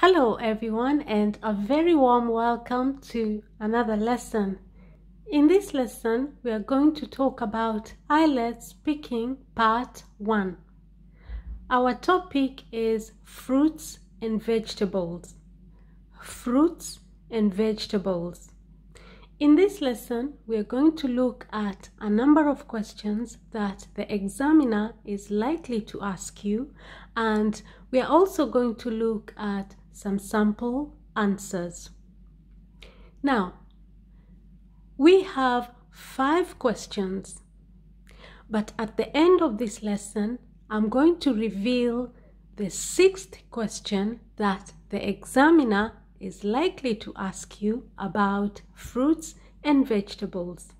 Hello everyone, and a very warm welcome to another lesson. In this lesson, we are going to talk about IELTS Speaking Part 1. Our topic is fruits and vegetables. Fruits and vegetables. In this lesson, we are going to look at a number of questions that the examiner is likely to ask you, and we are also going to look at some sample answers. Now, we have 5 questions, but at the end of this lesson, I'm going to reveal the 6th question that the examiner is likely to ask you about fruits and vegetables.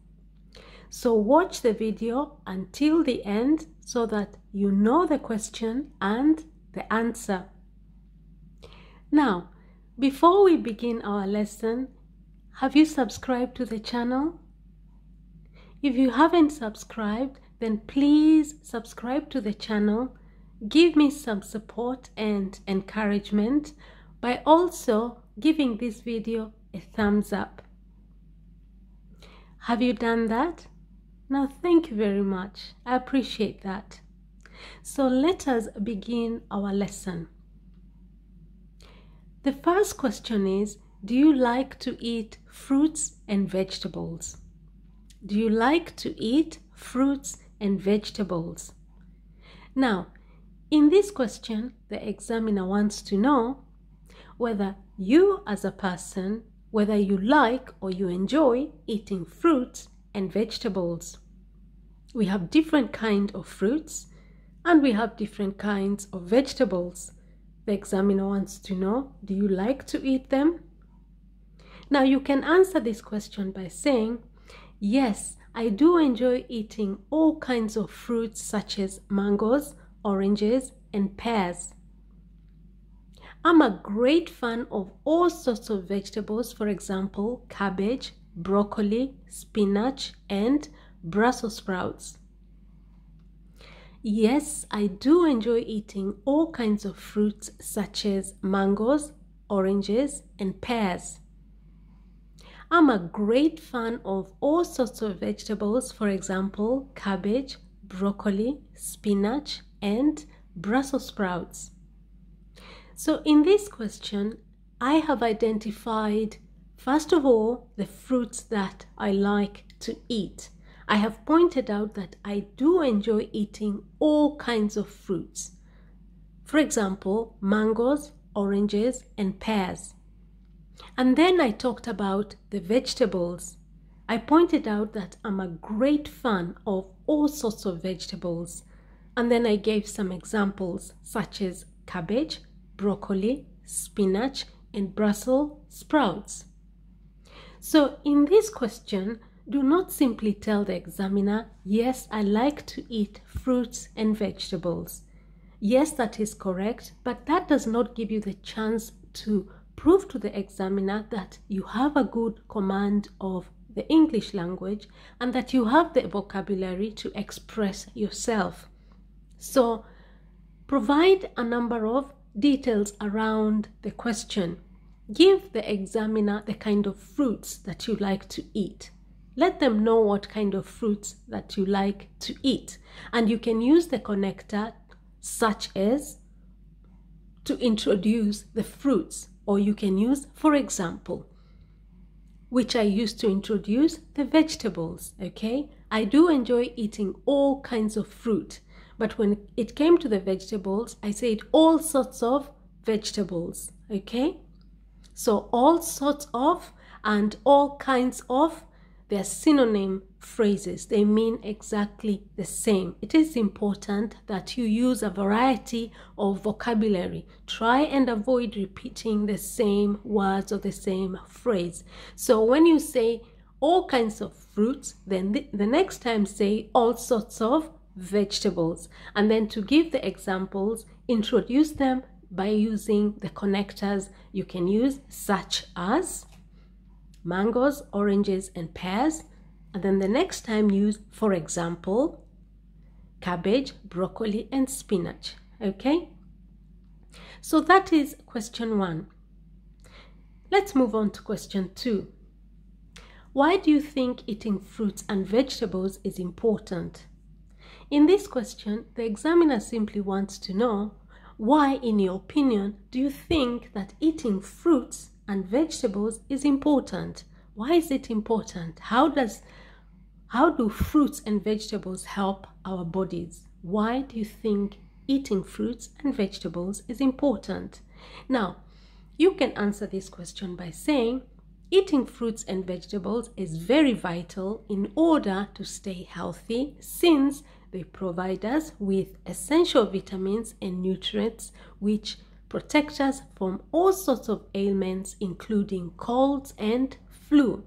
So watch the video until the end so that you know the question and the answer. Now, before we begin our lesson, have you subscribed to the channel? If you haven't subscribed, then please subscribe to the channel. Give me some support and encouragement by also giving this video a thumbs up. Have you done that? Now, thank you very much. I appreciate that. So let us begin our lesson. The first question is, do you like to eat fruits and vegetables? Do you like to eat fruits and vegetables? Now, in this question, the examiner wants to know whether you as a person, whether you like or you enjoy eating fruits and vegetables. We have different kinds of fruits and we have different kinds of vegetables. The examiner wants to know, do you like to eat them? Now you can answer this question by saying, yes, I do enjoy eating all kinds of fruits such as mangoes, oranges, and pears. I'm a great fan of all sorts of vegetables, for example, cabbage, broccoli, spinach, and Brussels sprouts. Yes, I do enjoy eating all kinds of fruits such as mangoes, oranges, and pears. I'm a great fan of all sorts of vegetables, for example, cabbage, broccoli, spinach, and Brussels sprouts. So in this question, I have identified, first of all, the fruits that I like to eat. I have pointed out that I do enjoy eating all kinds of fruits. For example, mangoes, oranges, and pears. And then I talked about the vegetables. I pointed out that I'm a great fan of all sorts of vegetables. And then I gave some examples such as cabbage, broccoli, spinach, and Brussels sprouts. So in this question, do not simply tell the examiner, yes, I like to eat fruits and vegetables. Yes, that is correct, but that does not give you the chance to prove to the examiner that you have a good command of the English language and that you have the vocabulary to express yourself. So provide a number of details around the question. Give the examiner the kind of fruits that you like to eat. Let them know what kind of fruits that you like to eat. And you can use the connector such as to introduce the fruits. Or you can use, for example, which I used to introduce the vegetables, okay? I do enjoy eating all kinds of fruit. But when it came to the vegetables, I said all sorts of vegetables, okay? So all sorts of and all kinds of, they're synonym phrases. They mean exactly the same. It is important that you use a variety of vocabulary. Try and avoid repeating the same words or the same phrase. So when you say all kinds of fruits, then the next time say all sorts of vegetables. And then to give the examples, introduce them by using the connectors you can use such as mangoes, oranges, and pears. And then the next time use, for example, cabbage, broccoli, and spinach. Okay? So that is question 1. let's move on to question 2. Why do you think eating fruits and vegetables is important? In this question, the examiner simply wants to know, why, in your opinion, do you think that eating fruits and vegetables is important? Why is it important? How do fruits and vegetables help our bodies? Why do you think eating fruits and vegetables is important? Now, you can answer this question by saying, eating fruits and vegetables is very vital in order to stay healthy, since they provide us with essential vitamins and nutrients which protect us from all sorts of ailments, including colds and flu.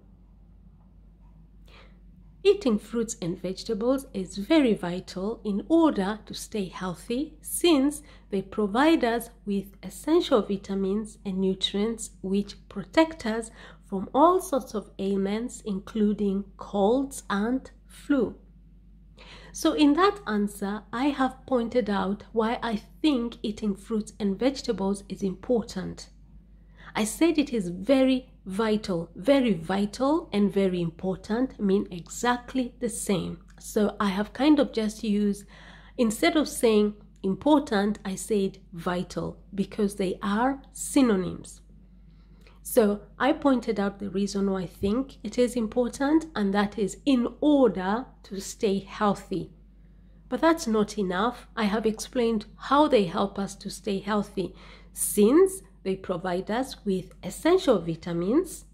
Eating fruits and vegetables is very vital in order to stay healthy, since they provide us with essential vitamins and nutrients which protect us from all sorts of ailments, including colds and flu. So in that answer, I have pointed out why I think eating fruits and vegetables is important. I said it is very vital and very important mean exactly the same. So I have kind of just used, instead of saying important, I said vital, because they are synonyms. So I pointed out the reason why I think it is important, and that is in order to stay healthy. But that's not enough. I have explained how they help us to stay healthy, since they provide us with essential vitamins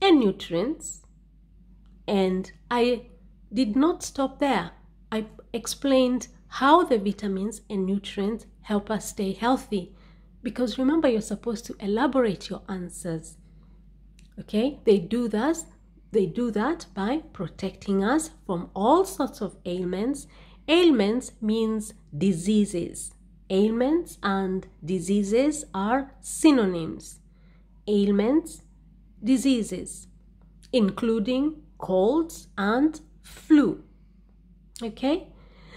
and nutrients. And I did not stop there. I explained how the vitamins and nutrients help us stay healthy. Because remember, you're supposed to elaborate your answers. Okay? They do that by protecting us from all sorts of ailments. Ailments means diseases. Ailments and diseases are synonyms. Ailments, diseases, including colds and flu. Okay?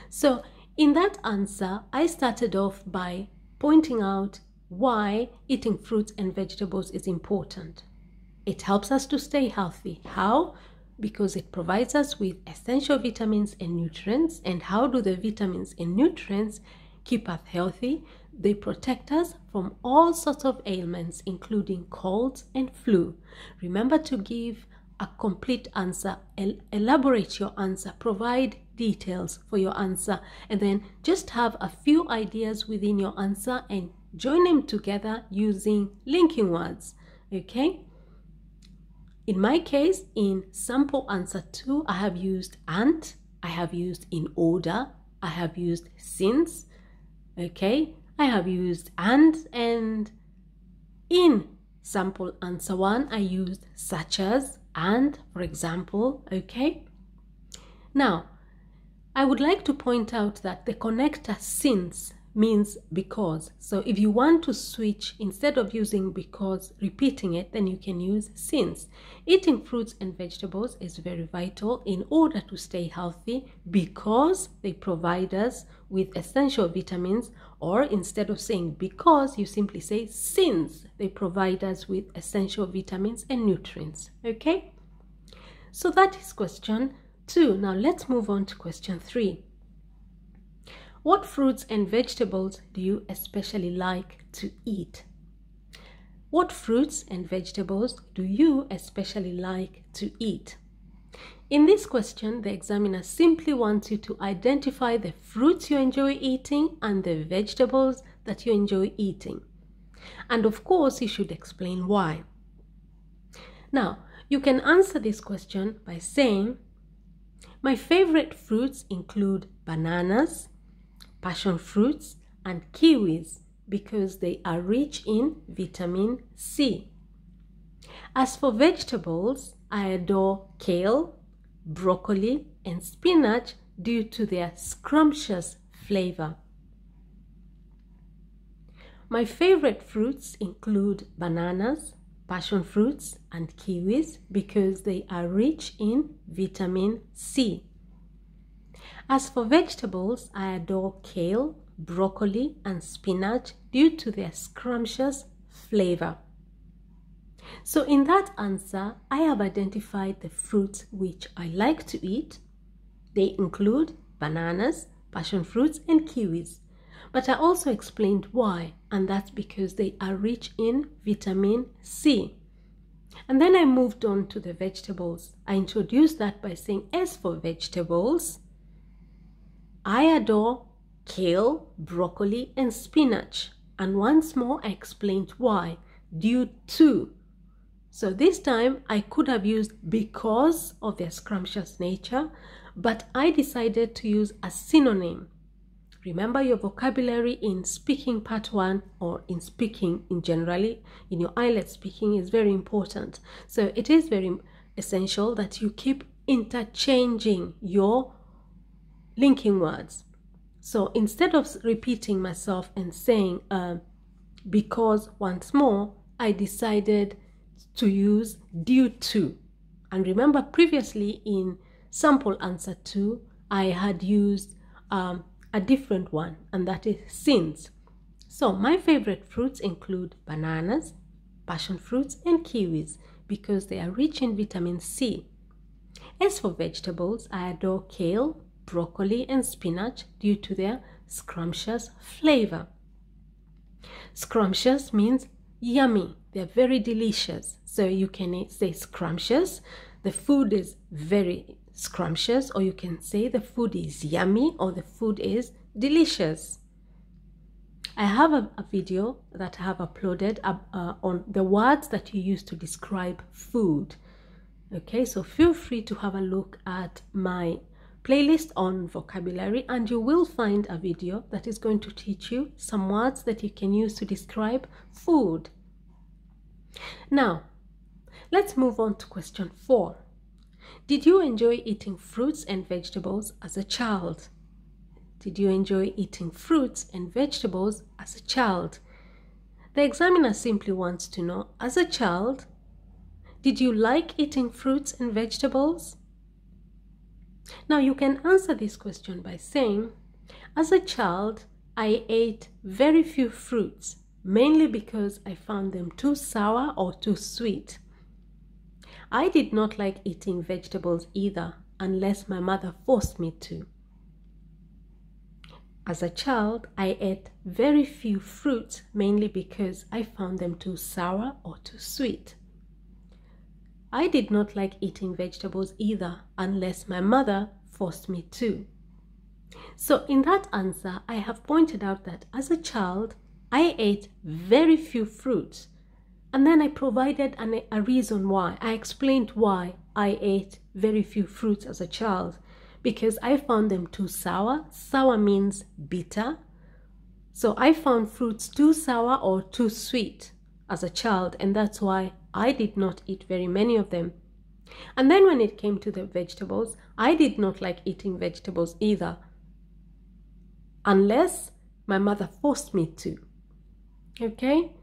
So in that answer, I started off by pointing out why eating fruits and vegetables is important. It helps us to stay healthy. How? Because it provides us with essential vitamins and nutrients. And how do the vitamins and nutrients keep us healthy? They protect us from all sorts of ailments, including colds and flu. Remember to give a complete answer, elaborate your answer, provide details for your answer, and then just have a few ideas within your answer and join them together using linking words. Okay? In my case, in sample answer 2, I have used and, I have used in order, I have used since, okay? I have used and in sample answer 1, I used such as, and, for example, okay? Now, I would like to point out that the connector since means because. So if you want to switch, instead of using because, repeating it, then you can use since. Eating fruits and vegetables is very vital in order to stay healthy because they provide us with essential vitamins, or instead of saying because, you simply say since they provide us with essential vitamins and nutrients. Okay? So that is question 2. Now let's move on to question 3. What fruits and vegetables do you especially like to eat? What fruits and vegetables do you especially like to eat? In this question, the examiner simply wants you to identify the fruits you enjoy eating and the vegetables that you enjoy eating. And of course, you should explain why. Now, you can answer this question by saying, my favorite fruits include bananas, passion fruits, and kiwis because they are rich in vitamin C. As for vegetables, I adore kale, broccoli, and spinach due to their scrumptious flavor. My favorite fruits include bananas, passion fruits, and kiwis because they are rich in vitamin C. As for vegetables, I adore kale, broccoli, and spinach due to their scrumptious flavor. So in that answer, I have identified the fruits which I like to eat. They include bananas, passion fruits, and kiwis. But I also explained why, and that's because they are rich in vitamin C. And then I moved on to the vegetables. I introduced that by saying, as for vegetables, I adore kale, broccoli, and spinach. And once more, I explained why, due to. So this time, I could have used because of their scrumptious nature, but I decided to use a synonym. Remember, your vocabulary in speaking part 1 or in speaking in generally in your IELTS speaking is very important. So it is very essential that you keep interchanging your linking words. So instead of repeating myself and saying because once more, I decided to use due to. And remember, previously in sample answer 2, I had used a different one, and that is since. So my favorite fruits include bananas, passion fruits, and kiwis because they are rich in vitamin C. As for vegetables, I adore kale, broccoli, and spinach due to their scrumptious flavor. Scrumptious means yummy. They're very delicious. So you can say scrumptious. The food is very scrumptious, or you can say the food is yummy or the food is delicious. I have a video that I have uploaded on the words that you use to describe food. Okay, so feel free to have a look at my playlist on vocabulary, and you will find a video that is going to teach you some words that you can use to describe food. Now, let's move on to question 4. Did you enjoy eating fruits and vegetables as a child? Did you enjoy eating fruits and vegetables as a child? The examiner simply wants to know, as a child, did you like eating fruits and vegetables? Now you can answer this question by saying, as a child, I ate very few fruits, mainly because I found them too sour or too sweet. I did not like eating vegetables either, unless my mother forced me to. As a child, I ate very few fruits, mainly because I found them too sour or too sweet. I did not like eating vegetables either, unless my mother forced me to. So in that answer, I have pointed out that as a child, I ate very few fruits. And then I provided a reason why. I explained why I ate very few fruits as a child. Because I found them too sour. Sour means bitter. So I found fruits too sour or too sweet as a child. And that's why I did not eat very many of them. And then when it came to the vegetables, I did not like eating vegetables either, unless my mother forced me to. Okay?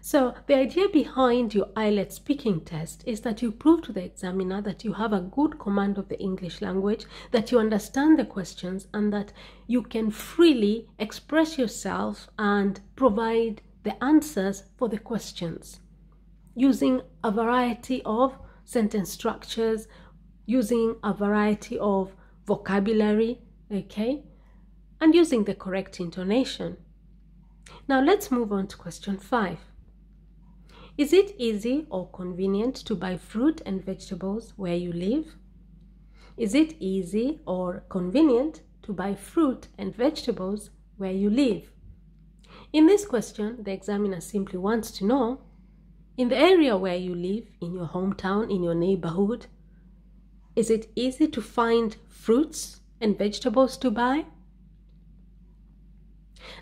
So the idea behind your IELTS speaking test is that you prove to the examiner that you have a good command of the English language, that you understand the questions, and that you can freely express yourself and provide the answers for the questions, using a variety of sentence structures, using a variety of vocabulary, okay, and using the correct intonation. Now let's move on to question 5. Is it easy or convenient to buy fruit and vegetables where you live? Is it easy or convenient to buy fruit and vegetables where you live? In this question, the examiner simply wants to know, in the area where you live, in your hometown, in your neighborhood, is it easy to find fruits and vegetables to buy?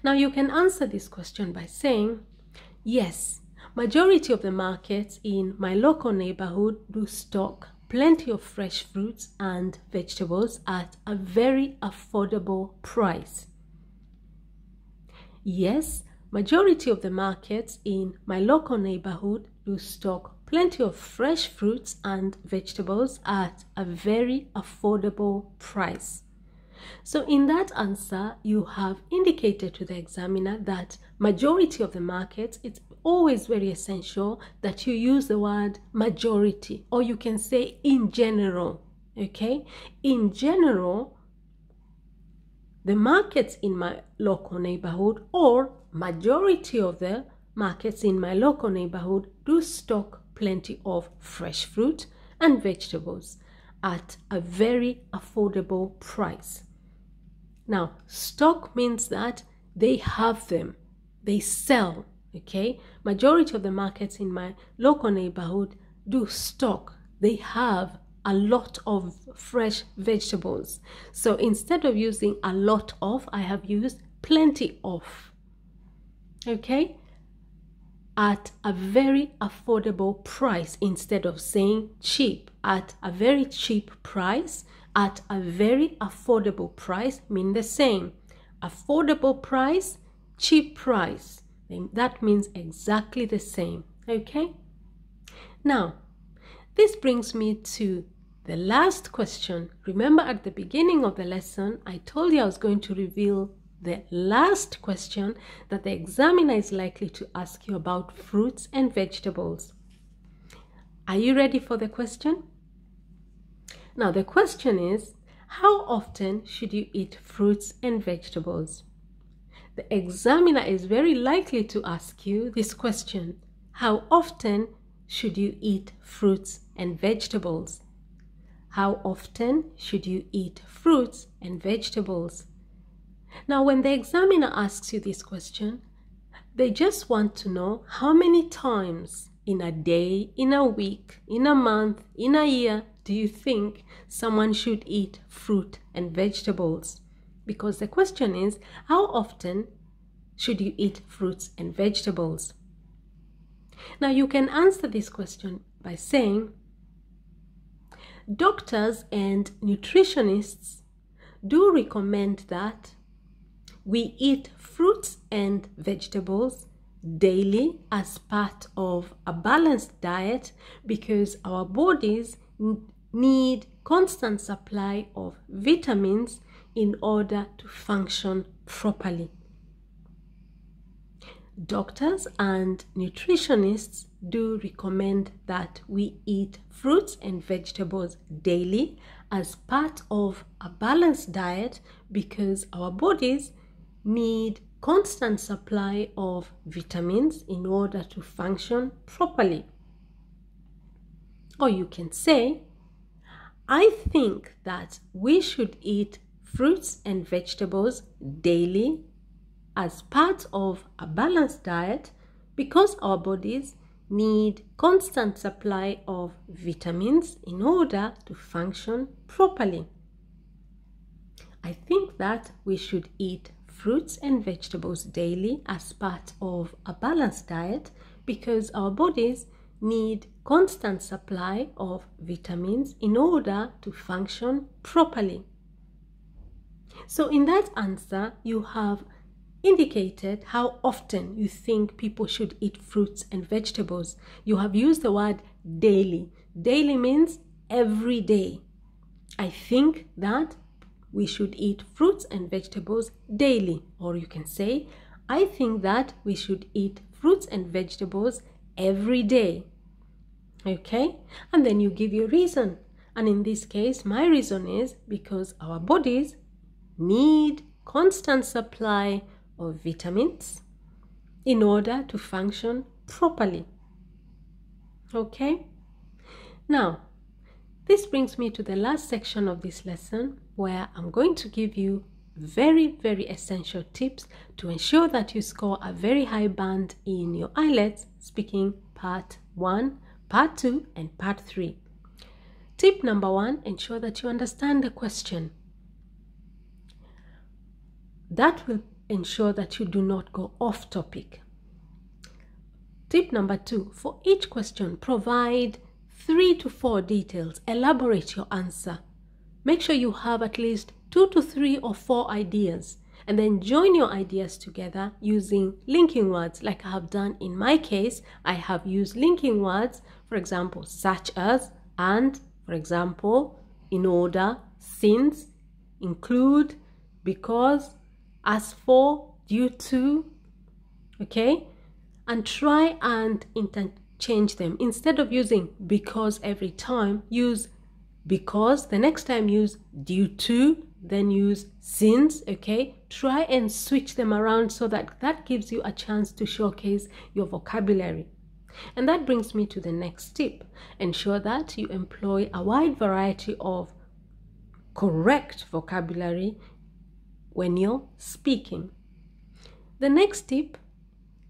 Now you can answer this question by saying, yes, majority of the markets in my local neighborhood do stock plenty of fresh fruits and vegetables at a very affordable price. Yes, majority of the markets in my local neighborhood do stock plenty of fresh fruits and vegetables at a very affordable price. So in that answer, you have indicated to the examiner that majority of the markets, it's always very essential that you use the word majority, or you can say in general, okay? In general, the markets in my local neighborhood, or majority of the markets in my local neighborhood, do stock plenty of fresh fruit and vegetables at a very affordable price. Now, stock means that they have them, they sell, okay? Majority of the markets in my local neighborhood do stock. They have a lot of fresh vegetables. So instead of using a lot of, I have used plenty of, okay? At a very affordable price, instead of saying cheap. At a very cheap price, at a very affordable price mean the same. Affordable price, cheap price. That means exactly the same, okay? Now, this brings me to the last question. Remember at the beginning of the lesson, I told you I was going to reveal the last question that the examiner is likely to ask you about fruits and vegetables. Are you ready for the question? Now the question is, how often should you eat fruits and vegetables? The examiner is very likely to ask you this question. How often should you eat fruits and vegetables? How often should you eat fruits and vegetables? Now, when the examiner asks you this question, they just want to know how many times in a day, in a week, in a month, in a year do you think someone should eat fruit and vegetables? Because the question is, how often should you eat fruits and vegetables? Now, you can answer this question by saying, doctors and nutritionists do recommend that we eat fruits and vegetables daily as part of a balanced diet because our bodies need constant supply of vitamins in order to function properly. Doctors and nutritionists do recommend that we eat fruits and vegetables daily as part of a balanced diet because our bodies need constant supply of vitamins in order to function properly. Or you can say, I think that we should eat fruits and vegetables daily as part of a balanced diet because our bodies need constant supply of vitamins in order to function properly. I think that we should eat fruits and vegetables daily as part of a balanced diet because our bodies need constant supply of vitamins in order to function properly. So in that answer, you have indicated how often you think people should eat fruits and vegetables. You have used the word daily. Daily means every day. I think that we should eat fruits and vegetables daily. Or you can say, I think that we should eat fruits and vegetables every day. Okay? And then you give your reason. And in this case, my reason is because our bodies need constant supply of vitamins in order to function properly. Okay? Now, this brings me to the last section of this lesson where I'm going to give you very, very essential tips to ensure that you score a very high band in your IELTS Speaking Part 1, Part 2 and Part 3. Tip number 1, ensure that you understand the question. That will ensure that you do not go off topic. Tip number 2, for each question, provide 3 to 4 details. Elaborate your answer. Make sure you have at least 2 to 3 or 4 ideas and then join your ideas together using linking words like I have done in my case. I have used linking words, for example, such as, and, for example, in order, since, include, because, as for, due to, okay? And try and interchange them. Instead of using because every time, use because. The next time use due to, then use since, okay? Try and switch them around so that gives you a chance to showcase your vocabulary. And that brings me to the next tip. Ensure that you employ a wide variety of correct vocabulary when you're speaking. The next tip,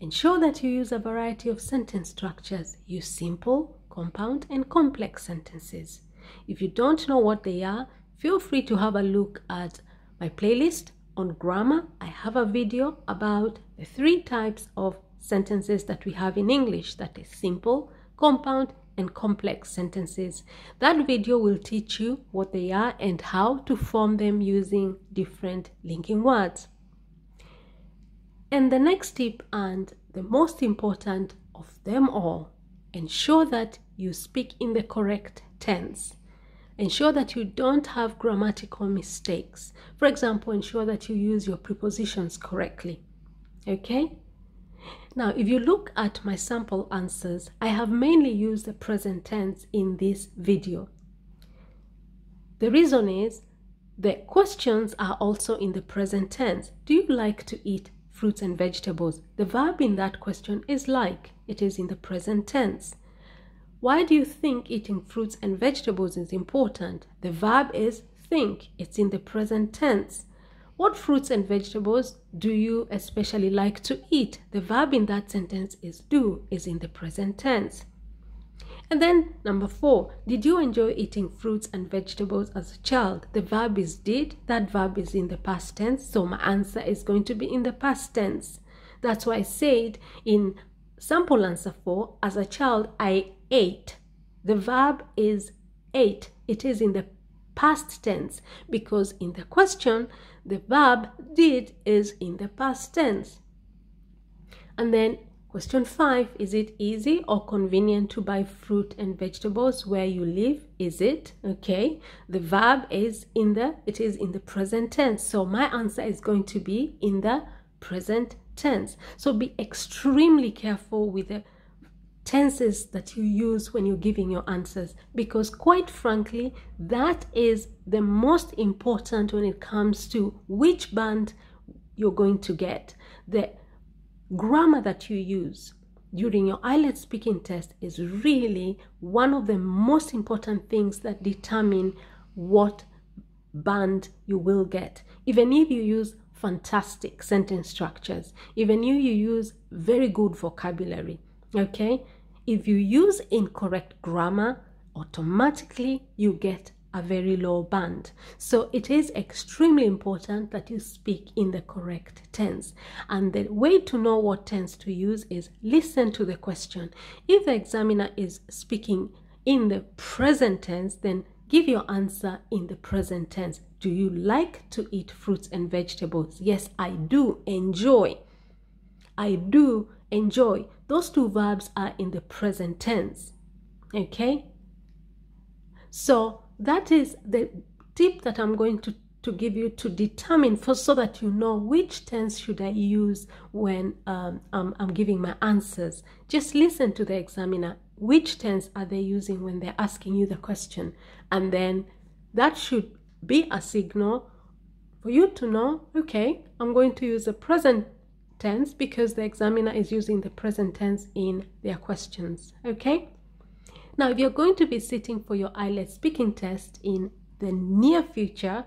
ensure that you use a variety of sentence structures. Use simple, compound, and complex sentences. If you don't know what they are, feel free to have a look at my playlist on grammar. I have a video about the 3 types of sentences that we have in English, that is simple, compound, and complex sentences. That video will teach you what they are and how to form them using different linking words. And the next tip, and the most important of them all, ensure that you speak in the correct tense. Ensure that you don't have grammatical mistakes. For example, ensure that you use your prepositions correctly. Okay? Now, if you look at my sample answers, I have mainly used the present tense in this video. The reason is the questions are also in the present tense. Do you like to eat fruits and vegetables? The verb in that question is like. It is in the present tense. Why do you think eating fruits and vegetables is important? The verb is think. It's in the present tense. What fruits and vegetables do you especially like to eat? The verb in that sentence is do, is in the present tense. And then number 4, did you enjoy eating fruits and vegetables as a child? The verb is did. That verb is in the past tense, so my answer is going to be in the past tense. That's why I said in sample answer 4, as a child I ate. The verb is ate. It is in the past tense because in the question the verb did is in the past tense. And then question 5, is it easy or convenient to buy fruit and vegetables where you live? Is it? Okay. The verb is in the present tense. So my answer is going to be in the present tense. So be extremely careful with the tenses that you use when you're giving your answers, because quite frankly, that is the most important when it comes to which band you're going to get. The grammar that you use during your IELTS speaking test is really one of the most important things that determine what band you will get. Even if you use fantastic sentence structures, even if you use very good vocabulary, okay? If you use incorrect grammar, automatically you get a very low band. So it is extremely important that you speak in the correct tense. And the way to know what tense to use is listen to the question. If the examiner is speaking in the present tense, then give your answer in the present tense. Do you like to eat fruits and vegetables? Yes, I do enjoy. I do enjoy. Those 2 verbs are in the present tense. Okay? So that is the tip that I'm going to give you to determine so that you know which tense should I use when I'm giving my answers. Just listen to the examiner. Which tense are they using when they're asking you the question? And then that should be a signal for you to know, okay, I'm going to use the present tense because the examiner is using the present tense in their questions. Okay? Now, if you're going to be sitting for your IELTS speaking test in the near future,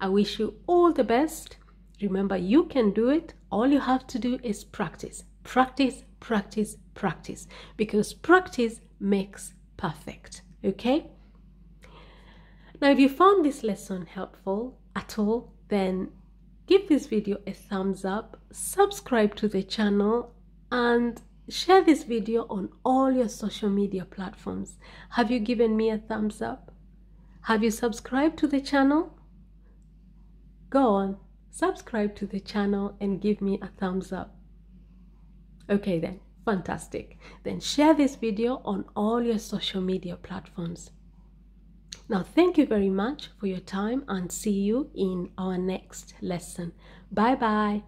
I wish you all the best. Remember, you can do it. All you have to do is practice. Practice, practice, practice. Because practice makes perfect. Okay? Now, if you found this lesson helpful at all, then give this video a thumbs up, subscribe to the channel, and share this video on all your social media platforms. Have you given me a thumbs up? Have you subscribed to the channel? Go on, subscribe to the channel and give me a thumbs up. Okay then, fantastic. Then share this video on all your social media platforms. Now, thank you very much for your time and see you in our next lesson. Bye bye.